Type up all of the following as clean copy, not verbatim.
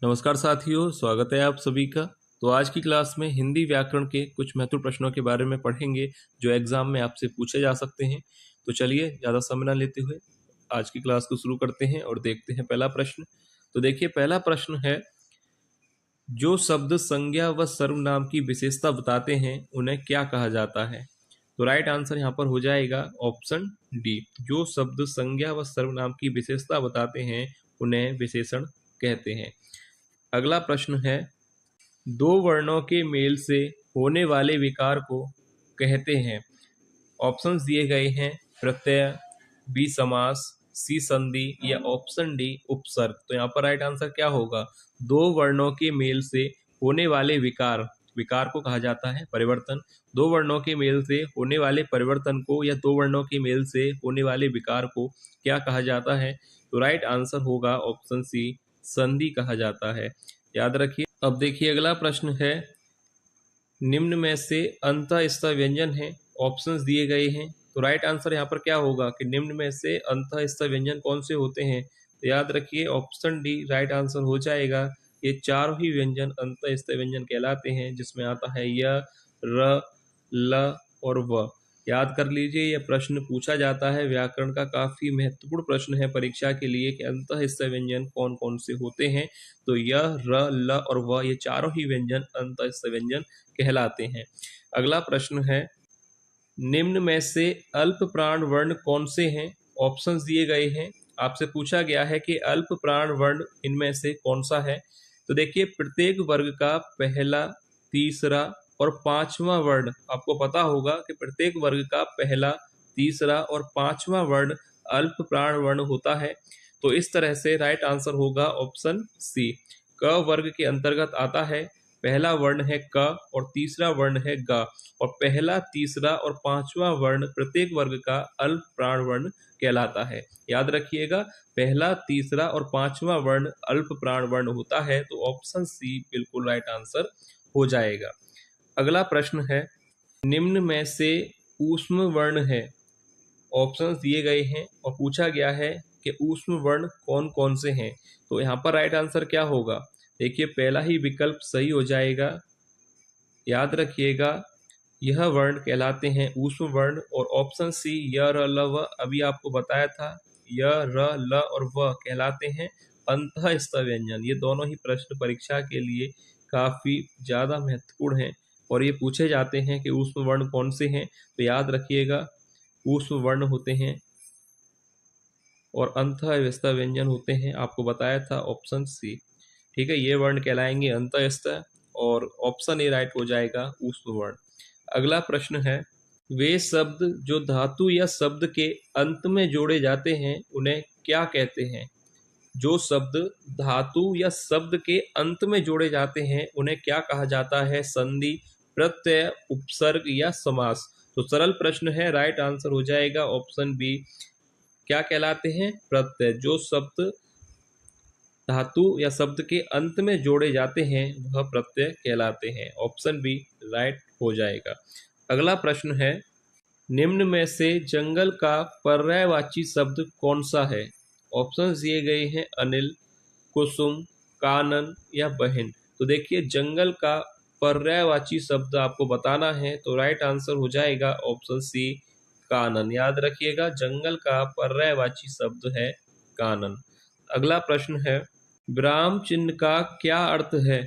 नमस्कार साथियों, स्वागत है आप सभी का। तो आज की क्लास में हिंदी व्याकरण के कुछ महत्वपूर्ण प्रश्नों के बारे में पढ़ेंगे जो एग्जाम में आपसे पूछे जा सकते हैं। तो चलिए ज़्यादा समय न लेते हुए आज की क्लास को शुरू करते हैं और देखते हैं पहला प्रश्न। तो देखिए, पहला प्रश्न है, जो शब्द संज्ञा व सर्वनाम की विशेषता बताते हैं उन्हें क्या कहा जाता है? तो राइट आंसर यहाँ पर हो जाएगा ऑप्शन डी। जो शब्द संज्ञा व सर्वनाम की विशेषता बताते हैं उन्हें विशेषण कहते हैं। अगला प्रश्न है, दो वर्णों के मेल से होने वाले विकार को कहते हैं। ऑप्शंस दिए गए हैं, प्रत्यय, बी समास, सी संधि या ऑप्शन डी उपसर्ग। तो यहाँ पर राइट आंसर क्या होगा? दो वर्णों के मेल से होने वाले विकार, विकार को कहा जाता है परिवर्तन। दो वर्णों के मेल से होने वाले परिवर्तन को या दो वर्णों के मेल से होने वाले विकार को क्या कहा जाता है? तो राइट आंसर होगा ऑप्शन सी, संधि कहा जाता है। याद रखिए। अब देखिए अगला प्रश्न है, निम्न में से अंतःस्थ व्यंजन है। ऑप्शंस दिए गए हैं। तो राइट आंसर यहाँ पर क्या होगा कि निम्न में से अंतःस्थ व्यंजन कौन से होते हैं? तो याद रखिए ऑप्शन डी राइट आंसर हो जाएगा। ये चारों ही व्यंजन अंतःस्थ व्यंजन कहलाते हैं, जिसमें आता है य, र, ल और व। याद कर लीजिए, यह प्रश्न पूछा जाता है, व्याकरण का काफी महत्वपूर्ण प्रश्न है परीक्षा के लिए कि अंतःस्थ व्यंजन कौन कौन से होते हैं। तो य, र, ल और व ये चारों ही व्यंजन अंतःस्थ व्यंजन कहलाते हैं। अगला प्रश्न है, निम्न में से अल्प प्राण वर्ण कौन से हैं? ऑप्शंस दिए गए हैं। आपसे पूछा गया है कि अल्प प्राण वर्ण इनमें से कौन सा है? तो देखिए, प्रत्येक वर्ग का पहला, तीसरा और पांचवा वर्ण, आपको पता होगा कि प्रत्येक वर्ग का पहला, तीसरा और पांचवा वर्ण अल्प प्राण वर्ण होता है। तो इस तरह से राइट आंसर होगा ऑप्शन सी। क वर्ग के अंतर्गत आता है। पहला वर्ण है क और तीसरा वर्ण है ग, और पहला, तीसरा और पांचवा वर्ण प्रत्येक वर्ग का अल्प प्राण वर्ण कहलाता है। याद रखिएगा, पहला, तीसरा और पांचवा वर्ण अल्प प्राण वर्ण होता है। तो ऑप्शन सी बिल्कुल राइट आंसर हो जाएगा। अगला प्रश्न है, निम्न में से ऊष्म वर्ण है। ऑप्शंस दिए गए हैं और पूछा गया है कि ऊष्म वर्ण कौन कौन से हैं। तो यहाँ पर राइट आंसर क्या होगा? देखिए, पहला ही विकल्प सही हो जाएगा। याद रखिएगा, यह वर्ण कहलाते हैं ऊष्म वर्ण। और ऑप्शन सी य, र, ल, व अभी आपको बताया था, य, र, ल और व कहलाते हैं अंतःस्थ व्यंजन। ये दोनों ही प्रश्न परीक्षा के लिए काफी ज्यादा महत्वपूर्ण हैं और ये पूछे जाते हैं कि ऊष्म वर्ण कौन से हैं। तो याद रखिएगा, ऊष्म वर्ण होते हैं और अंतःस्थ व्यंजन होते हैं। आपको बताया था ऑप्शन सी। ठीक है, ये वर्ण कहलाएंगे अंतःस्थ और ऑप्शन ए राइट हो जाएगा ऊष्म वर्ण। अगला प्रश्न है, वे शब्द जो धातु या शब्द के अंत में जोड़े जाते हैं उन्हें क्या कहते हैं? जो शब्द धातु या शब्द के अंत में जोड़े जाते हैं उन्हें क्या कहा जाता है? संधि, प्रत्यय, उपसर्ग या समास। तो सरल प्रश्न है, राइट आंसर हो जाएगा ऑप्शन बी। क्या कहलाते हैं? प्रत्यय। जो शब्द धातु या शब्द के अंत में जोड़े जाते हैं वह प्रत्यय कहलाते हैं। ऑप्शन बी राइट हो जाएगा। अगला प्रश्न है, निम्न में से जंगल का पर्यायवाची शब्द कौन सा है? ऑप्शंस दिए गए हैं, अनिल, कुसुम, कानन या बहन। तो देखिए, जंगल का पर्यायवाची शब्द आपको बताना है। तो राइट आंसर हो जाएगा ऑप्शन सी, कानन। याद रखिएगा, जंगल का पर्यायवाची शब्द है कानन। अगला प्रश्न है, विराम चिन्ह का क्या अर्थ है?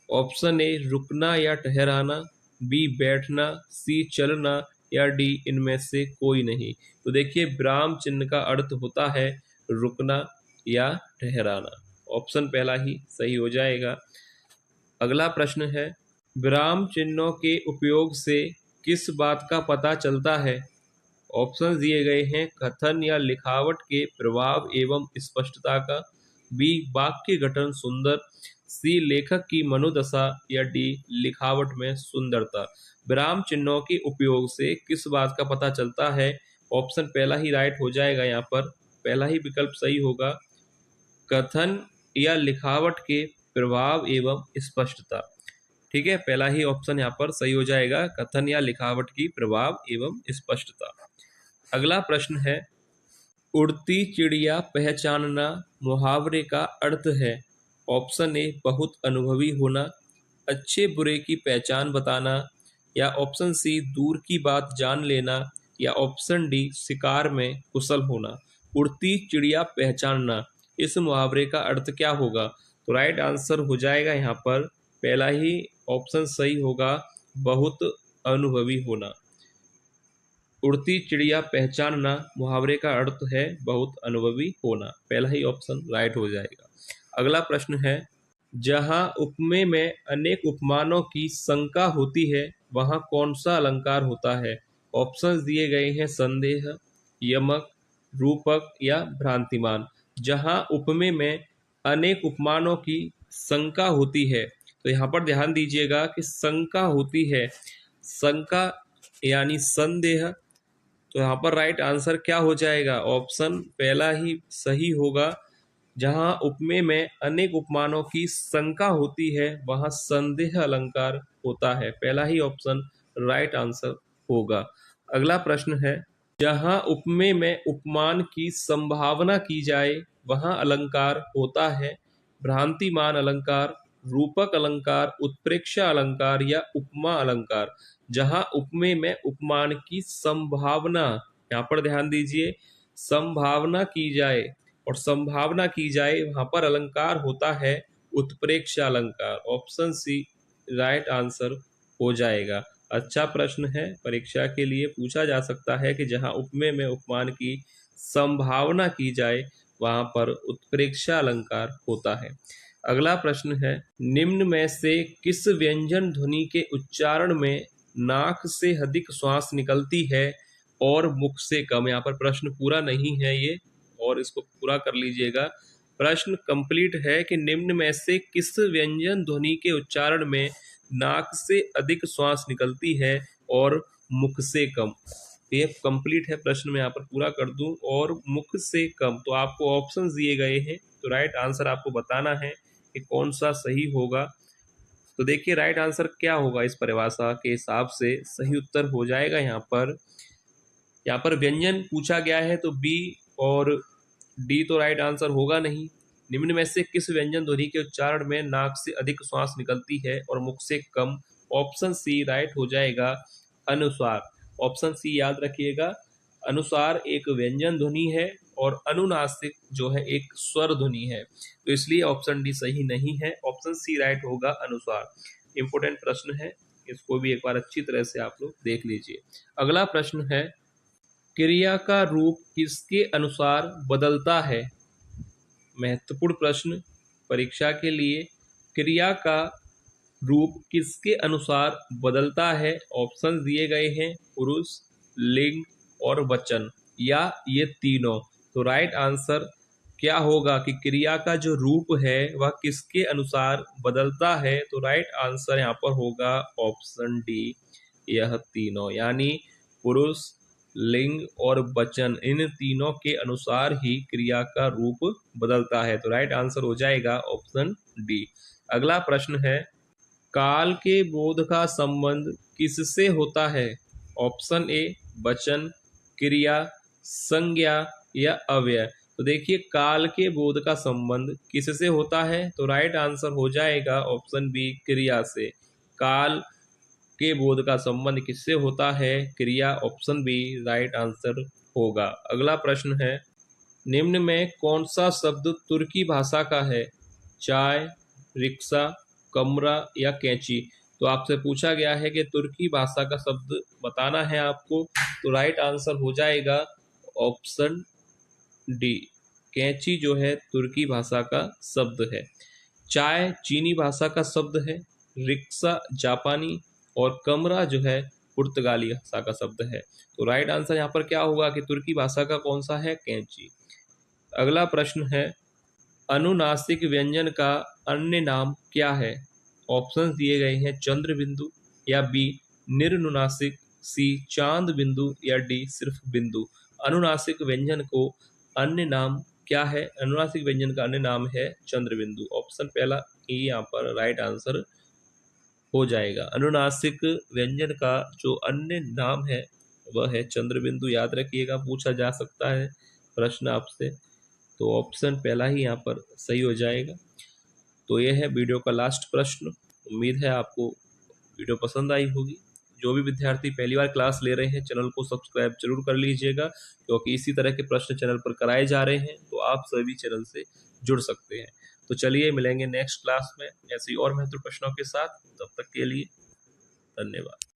ऑप्शन ए रुकना या ठहराना, बी बैठना, सी चलना या डी इनमें से कोई नहीं। तो देखिए, विराम चिन्ह का अर्थ होता है रुकना या ठहराना। ऑप्शन पहला ही सही हो जाएगा। अगला प्रश्न है, विराम चिन्हों के उपयोग से किस बात का पता चलता है? ऑप्शन दिए गए हैं, कथन या लिखावट के प्रभाव एवं स्पष्टता का, बी वाक्य गठन सुंदर, सी लेखक की मनोदशा या डी लिखावट में सुंदरता। विराम चिन्हों के उपयोग से किस बात का पता चलता है? ऑप्शन पहला ही राइट हो जाएगा। यहाँ पर पहला ही विकल्प सही होगा, कथन या लिखावट के प्रभाव एवं स्पष्टता। ठीक है, पहला ही ऑप्शन यहाँ पर सही हो जाएगा, कथन या लिखावट की प्रभाव एवं स्पष्टता। अगला प्रश्न है, उड़ती चिड़िया पहचानना मुहावरे का अर्थ है। ऑप्शन ए बहुत अनुभवी होना, अच्छे बुरे की पहचान बताना, या ऑप्शन सी दूर की बात जान लेना, या ऑप्शन डी शिकार में कुशल होना। उड़ती चिड़िया पहचानना, इस मुहावरे का अर्थ क्या होगा? तो राइट आंसर हो जाएगा यहाँ पर पहला ही ऑप्शन सही होगा, बहुत अनुभवी होना। उड़ती चिड़िया पहचानना मुहावरे का अर्थ है बहुत अनुभवी होना, पहला ही ऑप्शन राइट हो जाएगा। अगला प्रश्न है, जहाँ उपमेय में अनेक उपमानों की शंका होती है वहाँ कौन सा अलंकार होता है? ऑप्शंस दिए गए हैं संदेह, यमक, रूपक या भ्रांतिमान। जहाँ उपमेय में अनेक उपमानों की शंका होती है, तो यहाँ पर ध्यान दीजिएगा कि शंका होती है, शंका यानी संदेह, तो यहाँ पर राइट आंसर क्या हो जाएगा? ऑप्शन पहला ही सही होगा। जहाँ उपमेय में अनेक उपमानों की शंका होती है वहाँ संदेह अलंकार होता है, पहला ही ऑप्शन राइट आंसर होगा। अगला प्रश्न है, जहाँ उपमेय में उपमान की संभावना की जाए वहाँ अलंकार होता है भ्रांतिमान अलंकार, रूपक अलंकार, उत्प्रेक्षा अलंकार या उपमा अलंकार। जहाँ उपमेय में उपमान की संभावना, यहाँ पर ध्यान दीजिए, संभावना की जाए और संभावना की जाए वहां पर अलंकार होता है उत्प्रेक्षा अलंकार, ऑप्शन सी राइट आंसर हो जाएगा। अच्छा प्रश्न है, परीक्षा के लिए पूछा जा सकता है कि जहां उपमेय में उपमान की संभावना की जाए वहां पर उत्प्रेक्षा अलंकार होता है। अगला प्रश्न है, निम्न में से किस व्यंजन ध्वनि के उच्चारण में नाक से अधिक श्वास निकलती है और मुख से कम? यहाँ पर प्रश्न पूरा नहीं है ये, और इसको पूरा कर लीजिएगा। प्रश्न कंप्लीट है कि निम्न में से किस व्यंजन ध्वनि के उच्चारण में नाक से अधिक श्वास निकलती है और मुख से कम? ये कंप्लीट है प्रश्न, में यहाँ पर पूरा कर दूं, और मुख से कम। तो आपको ऑप्शन दिए गए हैं, तो राइट आंसर आपको बताना है कि कौन सा सही होगा। तो देखिए राइट आंसर क्या होगा, इस परिभाषा के हिसाब से सही उत्तर हो जाएगा यहाँ पर व्यंजन पूछा गया है तो बी और डी तो राइट आंसर होगा नहीं। निम्न में से किस व्यंजन ध्वनि के उच्चारण में नाक से अधिक श्वास निकलती है और मुख से कम? ऑप्शन सी राइट हो जाएगा, अनुस्वार। ऑप्शन सी याद रखिएगा, अनुस्वार एक व्यंजन ध्वनि है और अनुनासिक जो है एक स्वर ध्वनि है, तो इसलिए ऑप्शन डी सही नहीं है, ऑप्शन सी राइट होगा, अनुस्वार। इंपोर्टेंट प्रश्न है, इसको भी एक बार अच्छी तरह से आप लोग देख लीजिए। अगला प्रश्न है, क्रिया का रूप किसके अनुसार बदलता है? महत्वपूर्ण प्रश्न परीक्षा के लिए, क्रिया का रूप किसके अनुसार बदलता है? ऑप्शन दिए गए हैं पुरुष, लिंग और वचन, या ये तीनों। तो राइट आंसर क्या होगा कि क्रिया का जो रूप है वह किसके अनुसार बदलता है? तो राइट आंसर यहाँ पर होगा ऑप्शन डी, यह तीनों, यानी पुरुष, लिंग और वचन, इन तीनों के अनुसार ही क्रिया का रूप बदलता है। तो राइट आंसर हो जाएगा ऑप्शन डी। अगला प्रश्न है, काल के बोध का संबंध किससे होता है? ऑप्शन ए वचन, क्रिया, संज्ञा या अव्यय। तो देखिए काल के बोध का संबंध किससे होता है? तो राइट आंसर हो जाएगा ऑप्शन बी, क्रिया से। काल के बोध का संबंध किससे होता है? क्रिया, ऑप्शन बी राइट आंसर होगा। अगला प्रश्न है, निम्न में कौन सा शब्द तुर्की भाषा का है? चाय, रिक्शा, कमरा या कैंची। तो आपसे पूछा गया है कि तुर्की भाषा का शब्द बताना है आपको, तो राइट आंसर हो जाएगा ऑप्शन डी, कैंची जो है तुर्की भाषा का शब्द है। चाय चीनी भाषा का शब्द है, रिक्शा जापानी और कमरा जो है पुर्तगाली भाषा का शब्द है। तो राइट आंसर यहाँ पर क्या होगा कि तुर्की भाषा का कौन सा है? कैंची। अगला प्रश्न है, अनुनासिक व्यंजन का अन्य नाम क्या है? ऑप्शंस दिए गए हैं चंद्र बिंदु, या बी निर्नुनासिक, सी चांद बिंदु, या डी सिर्फ बिंदु। अनुनासिक व्यंजन को अन्य नाम क्या है? अनुनासिक व्यंजन का अन्य नाम है चंद्र बिंदु। ऑप्शन पहला ई यहाँ पर राइट आंसर हो जाएगा। अनुनासिक व्यंजन का जो अन्य नाम है वह है चंद्र बिंदु, याद रखिएगा, पूछा जा सकता है प्रश्न आपसे, तो ऑप्शन पहला ही यहाँ पर सही हो जाएगा। तो ये है वीडियो का लास्ट प्रश्न। उम्मीद है आपको वीडियो पसंद आई होगी। जो भी विद्यार्थी पहली बार क्लास ले रहे हैं, चैनल को सब्सक्राइब जरूर कर लीजिएगा, क्योंकि इसी तरह के प्रश्न चैनल पर कराए जा रहे हैं, तो आप सभी चैनल से जुड़ सकते हैं। तो चलिए मिलेंगे नेक्स्ट क्लास में ऐसे ही और महत्वपूर्ण प्रश्नों के साथ। तब तक के लिए धन्यवाद।